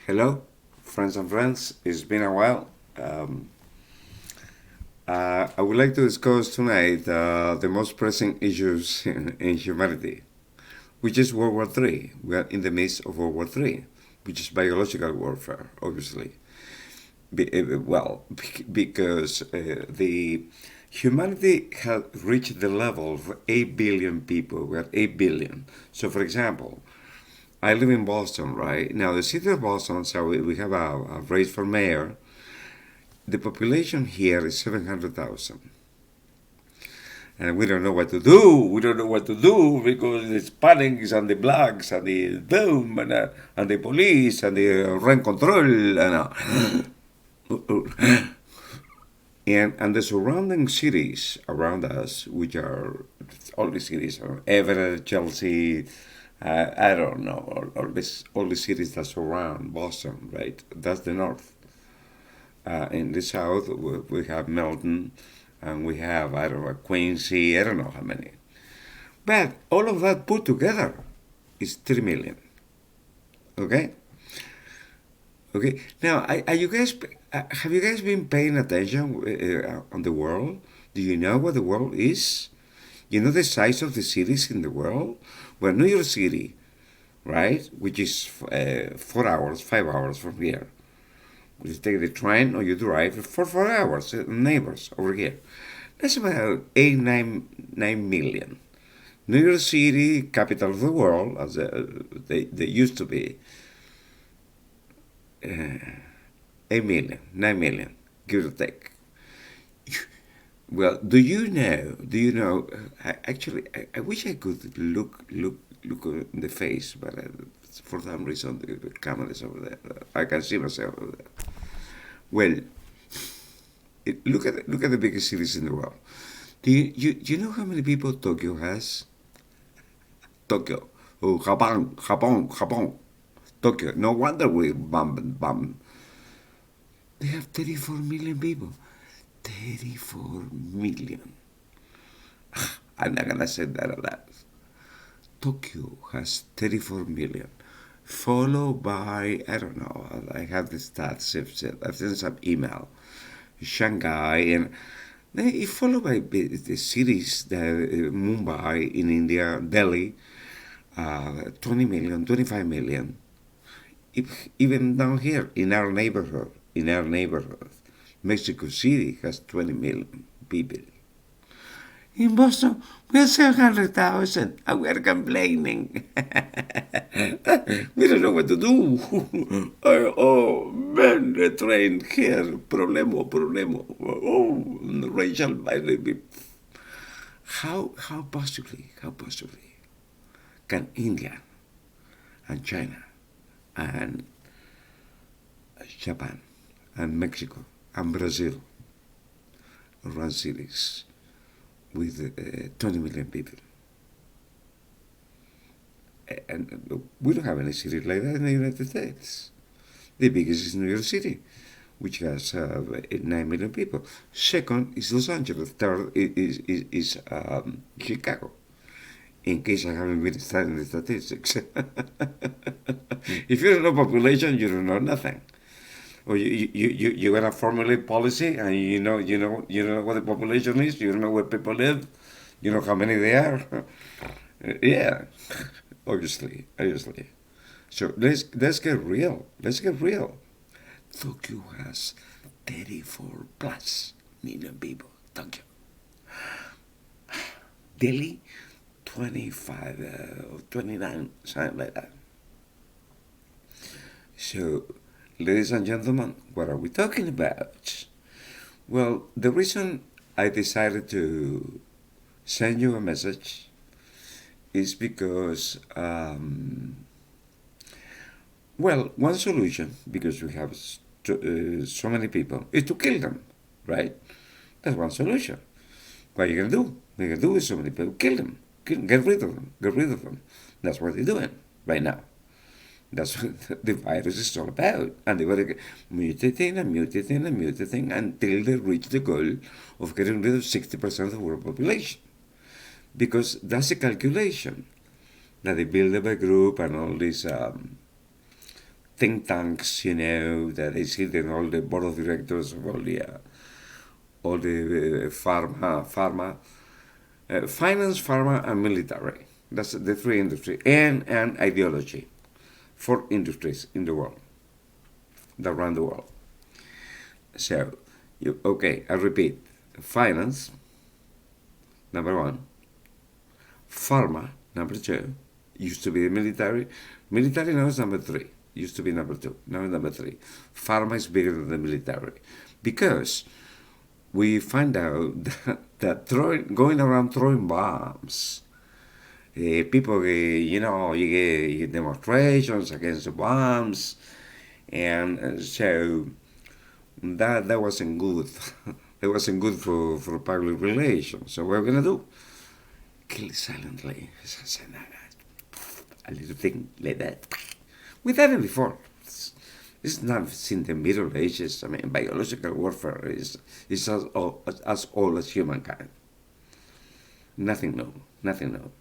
Hello, friends and friends. It's been a while. Um, I would like to discuss tonight the most pressing issues in humanity, which is World War III. We are in the midst of World War III, which is biological warfare, obviously. Because the humanity has reached the level of 8 billion people. We are 8 billion. So, for example, I live in Boston, right? Now, the city of Boston, so we have a race for mayor. The population here is 700,000. And we don't know what to do. We don't know what to do because the Hispanics and the blacks and the boom and the police and the rent control and the surrounding cities around us, which are all the cities, are Everett, Chelsea, I don't know, all the cities that surround Boston, right? That's the north. In the south, we have Milton, and we have, I don't know, Quincy, I don't know how many. But all of that put together is 3 million. Okay? Okay. Now, are you guys, have you guys been paying attention on the world? Do you know what the world is? You know the size of the cities in the world? Well, New York City, right, which is 4 hours, 5 hours from here. You take the train or you drive for 4 hours. Neighbors over here. That's about 8, 9 million. New York City, capital of the world, as they used to be, 8 million, 9 million, give or take. Well, do you know? Do you know? Actually, I wish I could look in the face, but for some reason the camera is over there. I can see myself over there. Well, look at the biggest cities in the world. Do you know how many people Tokyo has? Tokyo. Oh, Japan. Tokyo. No wonder we bam. They have 34 million people. 34 million. I'm not gonna say that a lot. Tokyo has 34 million, followed by, I don't know, I have the stats. I've sent some email. Shanghai, and then it followed by the cities, Mumbai in India, Delhi, 20 million, 25 million. Even down here in our neighborhood, Mexico City has 20 million people. In Boston, we're 700,000 and we're complaining. We don't know what to do. Oh, man, the train here. Problemo. Oh, Rachel, how possibly can India and China and Japan and Mexico and Brazil run cities with 20 million people? And we don't have any city like that in the United States. The biggest is New York City, which has 9 million people. Second is Los Angeles. Third is Chicago. In case I haven't been studying the statistics. If you don't know population, you don't know nothing. Or you got a formulate policy and you know what the population is. You don't know where people live. You know how many they are. Yeah, obviously. So let's get real. Let's get real. Tokyo has 34 plus million people. Tokyo. Delhi, 25 or 29, something like that. So, ladies and gentlemen, what are we talking about? Well, the reason I decided to send you a message is because, well, one solution, because we have so many people, is to kill them, right? That's one solution. What are you going to do? What you going to do with so many people? Kill them. Get rid of them. Get rid of them. That's what they're doing right now. That's what the virus is all about. And they were mutating until they reach the goal of getting rid of 60% of the world population. Because that's a calculation that they build up a group and all this think tanks, that they sit in all the board of directors of all the finance, pharma, and military. That's the three industries, and ideology. Four industries in the world, around the world. So, okay, I repeat: finance, number one; pharma, number two. Used to be the military. Military now is number three. Used to be number two. Now number three. Pharma is bigger than the military because we find out that going around throwing bombs, people, you get demonstrations against the bombs, and so that wasn't good. It wasn't good for public relations. So what we're gonna do? Kill it silently. A little thing like that. We've done it before. It's not since the Middle Ages. I mean, biological warfare is as old as humankind. Nothing new. Nothing new.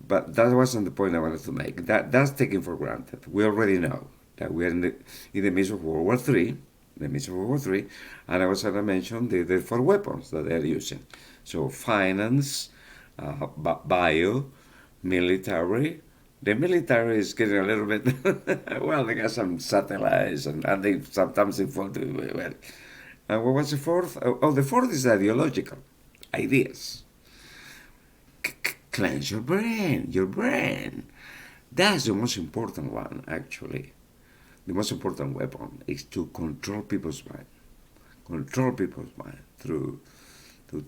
But that wasn't the point I wanted to make. That's taken for granted. We already know that we are in the midst of World War III, and I was going to mention the four weapons that they are using. So finance, bio, military. The military is getting a little bit, well, they got some satellites, and they sometimes they fall to, well. And what was the fourth? Oh, the fourth is ideological ideas. Cleanse your brain, That's the most important one, actually. The most important weapon is to control people's mind. Control people's mind through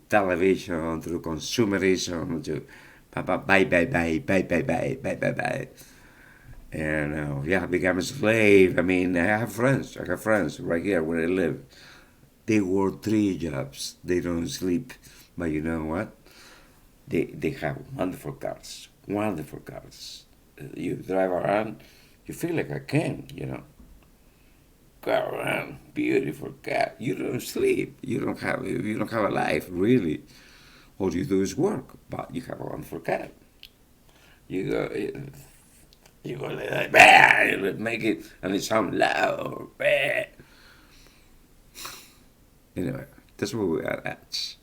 television, through consumerism, to buy. And become a slave. I mean, I have friends right here where I live. They work three jobs. They don't sleep. But you know what? They have wonderful cars. Wonderful cars. You drive around, you feel like a king. Go around, beautiful car. You don't sleep. You don't have a life, really. All you do is work, but you have a wonderful car. You go like that, you make it, and it sounds loud. Anyway, that's where we are at.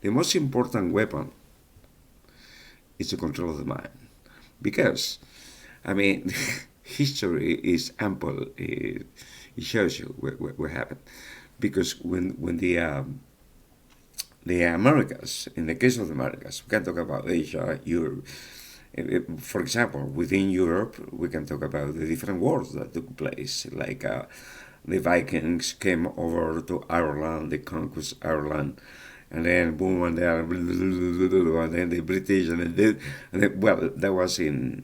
The most important weapon is the control of the mind. Because, I mean, history is ample. It shows you what happened. Because when the Americas, in the case of the Americas, we can talk about Asia, Europe. For example, within Europe, we can talk about the different wars that took place. Like the Vikings came over to Ireland, they conquered Ireland, and then boom, and then the British, well, that was in,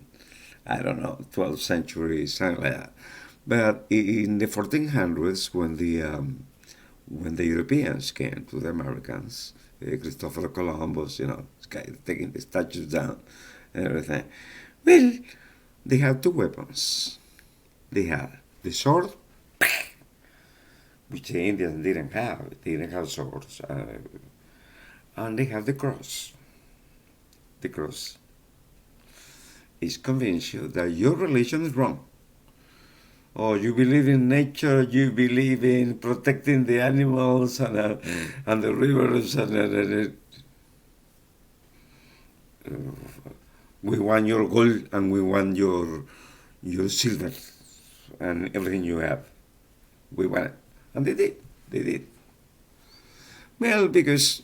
I don't know, 12th century, something like that. But in the 1400s, when the Europeans came to the Americans, Christopher Columbus, taking the statues down and everything. Well, they had two weapons. They had the sword, which the Indians didn't have. They didn't have swords. And they have the cross. The cross is convince you that your religion is wrong. Or you believe in nature, you believe in protecting the animals and the rivers, and we want your gold and we want your silver and everything you have. We want it. And they did. They did. Well, because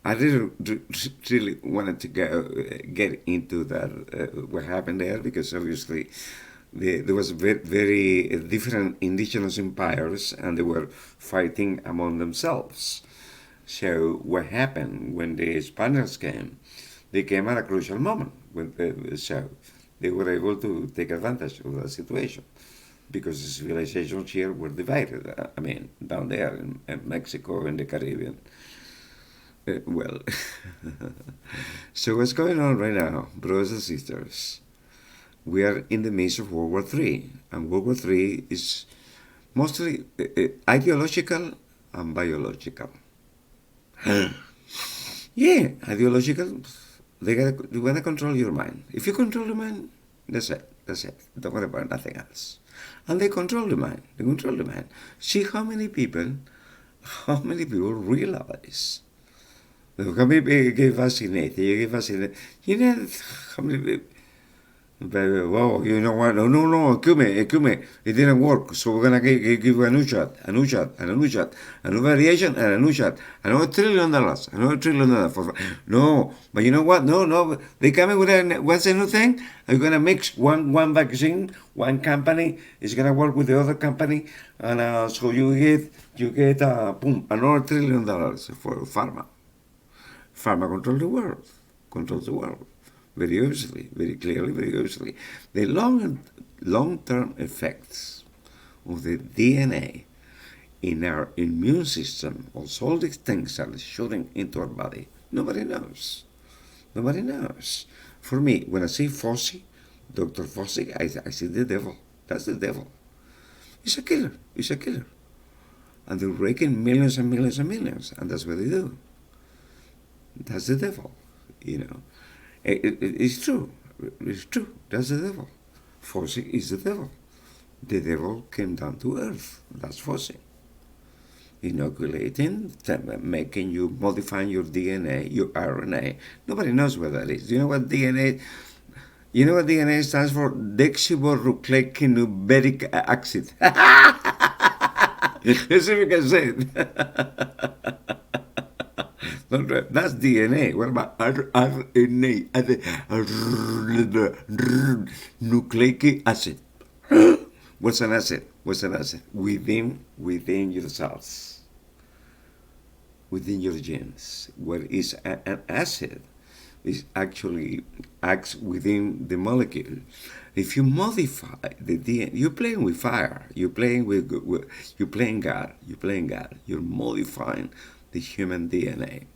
I really wanted to get into that, what happened there, because obviously there was very different indigenous empires, and they were fighting among themselves. So what happened when the Spaniards came? They came at a crucial moment. So they were able to take advantage of that situation because the civilizations here were divided. I mean, down there in Mexico and the Caribbean. Well, so what's going on right now, brothers and sisters? We are in the midst of World War III, and World War III is mostly ideological and biological. Yeah, ideological. They want to control your mind. If you control your mind, that's it. That's it. Don't worry about nothing else. And they control the mind. They control the mind. See how many people realize. How many people get vaccinated? You get vaccinated. You know how many people. But, well, you know what? No, no, no, excuse me. It didn't work. So we're gonna give you a new shot, a new shot, and a new shot, a new variation, and a new shot, another $1 trillion, another $1 trillion. No, but you know what? No, no. They come in with what's the new thing? You're gonna mix one vaccine, one company is gonna work with the other company, and so you get boom, another $1 trillion for pharma. Pharma controls the world. Controls the world very obviously, very clearly, very obviously. The long-term effects of the DNA in our immune system, also all these things are shooting into our body. Nobody knows. Nobody knows. For me, when I see Fauci, Dr. Fauci, I see the devil. That's the devil. He's a killer. He's a killer. And they're raking millions and millions and millions, and that's what they do. That's the devil, you know. It's true. It's true. That's the devil. Fauci is the devil. The devil came down to earth. That's Fauci. Inoculating, making you, modifying your DNA, your RNA. Nobody knows what that is. Do you know what DNA? You know what DNA stands for? Deoxyribonucleic acid. Let's see if you can say it. That's DNA. What about RNA? Nucleic acid. What's an acid? What's an acid? Within your cells, within your genes. What is an acid? Is actually acts within the molecule. If you modify the DNA, you're playing with fire. You're playing you're playing God. You're playing God. You're modifying the human DNA.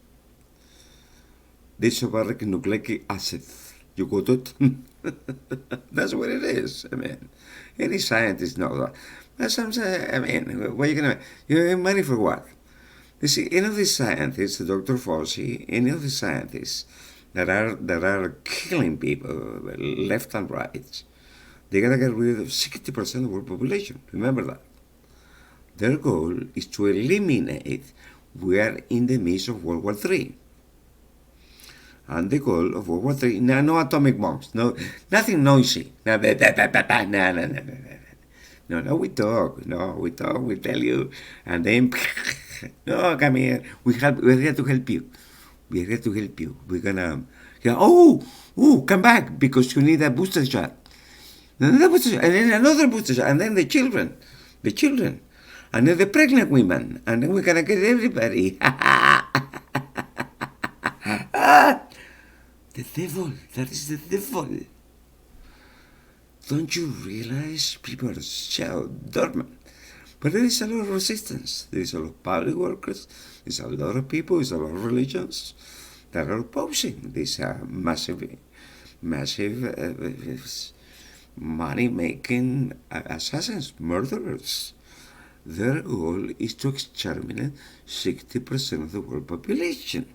Deoxyribonucleic acid. You got it? That's what it is. I mean, any scientist knows that. That's what I'm saying. I mean, what are you gonna? You get money for what? You see, any of these scientists, Dr. Fauci, any of the scientists that are killing people left and right, they gotta get rid of 60% of the world population. Remember that. Their goal is to eliminate. We are in the midst of World War III. And the goal of World War III, no atomic bombs, no, nothing noisy. No, we talk, we tell you, and then, no, come here, we're here to help you. We're here to help you. We're gonna, come back, because you need a booster shot. Another booster shot, and then another booster shot, and then the children, and then the pregnant women, and then we're gonna get everybody. The devil, that is the devil. Don't you realize people are so dormant? But there is a lot of resistance. There is a lot of public workers. There's a lot of people. There's a lot of religions that are opposing these massive money-making assassins, murderers. Their goal is to exterminate 60% of the world population.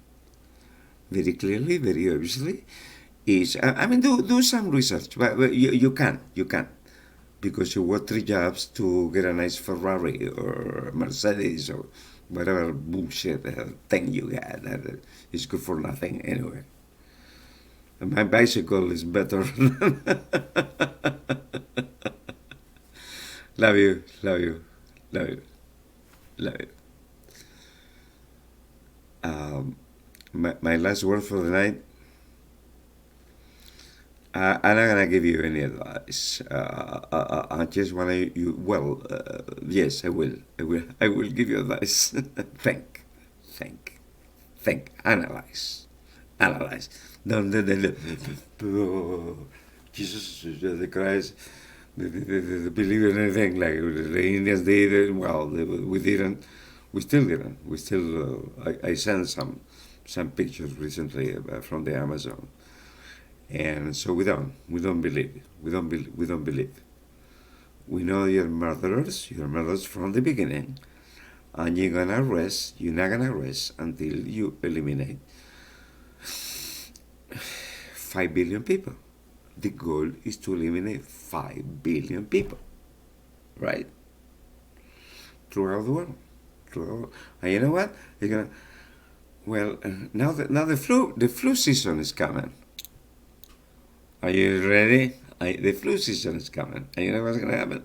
Very clearly, very obviously, is do some research, but you can, because you work 3 jobs to get a nice Ferrari or Mercedes or whatever bullshit thing you got that is good for nothing anyway. And my bicycle is better. Love you, love you, love you, love you. My last word for the night. I'm not gonna give you any advice. I just want you. Well, yes, I will. I will give you advice. think, analyze. Don't Jesus, the Christ, the believe in anything like the Indians did. Well, we didn't. We still didn't. We still. I sent some pictures recently from the Amazon, and so we don't believe. We don't believe. We know you're murderers from the beginning, and you're not gonna rest until you eliminate 5 billion people. the goal is to eliminate 5 billion people, right? Throughout the world. And you know what? They're gonna. Well, now the flu season is coming. Are you ready? The flu season is coming, and you know what's gonna happen?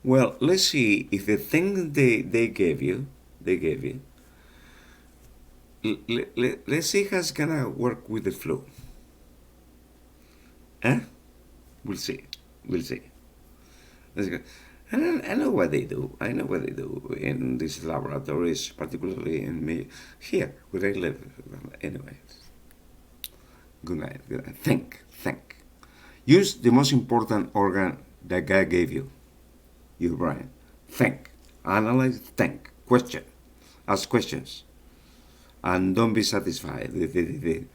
Well, let's see if the thing they gave you, let's see how it's gonna work with the flu. Huh? We'll see. We'll see. Let's go. I know what they do. I know what they do in these laboratories, particularly in me here where I live. Anyway, good night. Good night. Think. Use the most important organ that God gave you, your brain. Think. Analyze. Think. Question. Ask questions. And don't be satisfied with the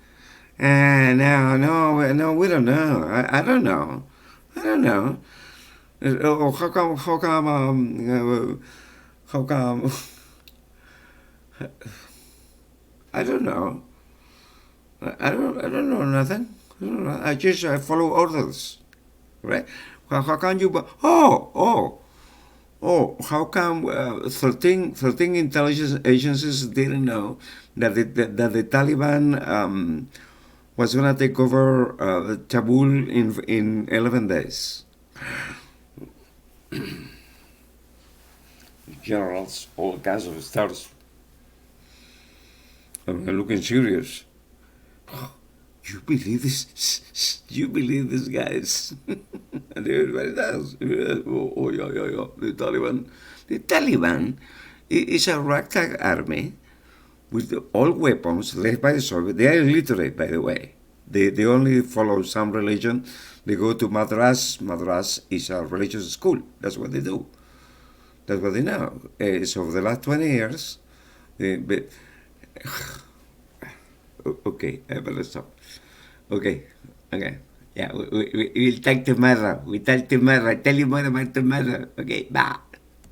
no, we don't know. I don't know. I don't know. How come, I don't know. I don't know nothing. I just follow orders, right? How can you, how come 13 intelligence agencies didn't know that the Taliban was going to take over Kabul in 11 days? Generals, all kinds of stars, looking serious. You believe this? You believe this, guys? And everybody does. Oh, yeah. The Taliban. The Taliban is a ragtag army with all weapons led by the Soviets. They are illiterate, by the way. They only follow some religion. They go to Madras. Madras is a religious school. That's what they do. That's what they know. So for the last 20 years, but okay, but let's stop. Okay. Yeah, we'll talk tomorrow. We talk tomorrow. I tell you more about tomorrow. Okay, bye.